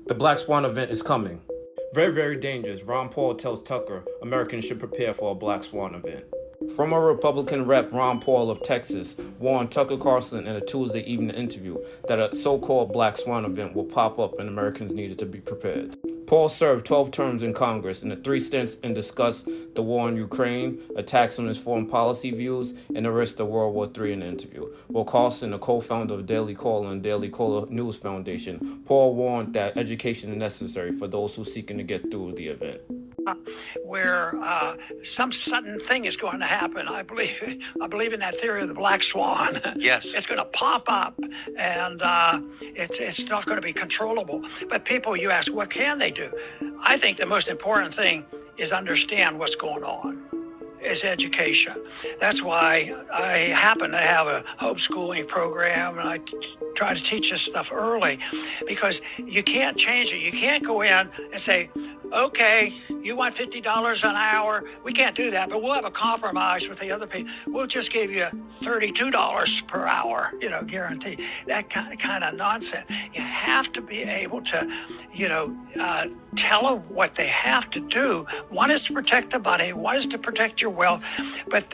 The Black Swan event is coming. Very, very dangerous. Paul tells Tucker Americans should prepare for a Black Swan event. Former Republican Rep. Paul of Texas warned Tucker Carlson in a Tuesday evening interview that a so-called Black Swan event will pop up and Americans needed to be prepared. Paul served 12 terms in Congress and the 3 stints and discussed the war in Ukraine, attacks on his foreign policy views, and the risk of World War III in the interview. While Carlson, a co-founder of Daily Caller and Daily Caller News Foundation, Paul warned that education is necessary for those who are seeking to get through the event. Where some sudden thing is going to happen. I believe in that theory of the black swan. Yes. It's going to pop up, and it's not going to be controllable. But people, you ask, what can they do? I think the most important thing is understand what's going on. Is education. That's why I happen to have a homeschooling program, and I try to teach this stuff early, because you can't change it. You can't go in and say, okay, you want $50 an hour. We can't do that, but we'll have a compromise with the other people. We'll just give you $32 per hour, guarantee. That kind of nonsense. You have to be able to, tell them what they have to do. One is to protect the money, one is to protect your wealth. But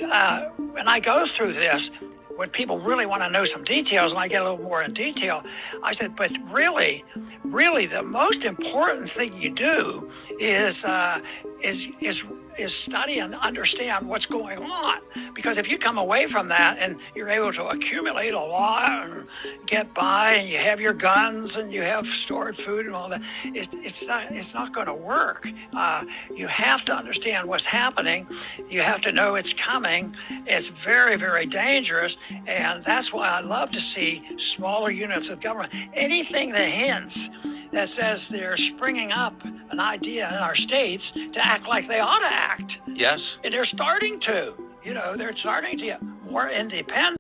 when I go through this, when people really want to know some details, and I get a little more in detail, I said, but really, the most important thing you do is study and understand what's going on. Because if you come away from that and you're able to accumulate a lot and get by, and you have your guns and you have stored food and all that, it's not going to work. You have to understand what's happening. You have to know it's coming. It's very, very dangerous, and that's why I love to see smaller units of government. Anything that hints that says they're springing up an idea in our states to act like they ought to act. Yes. And they're starting to. They're starting to get more independent.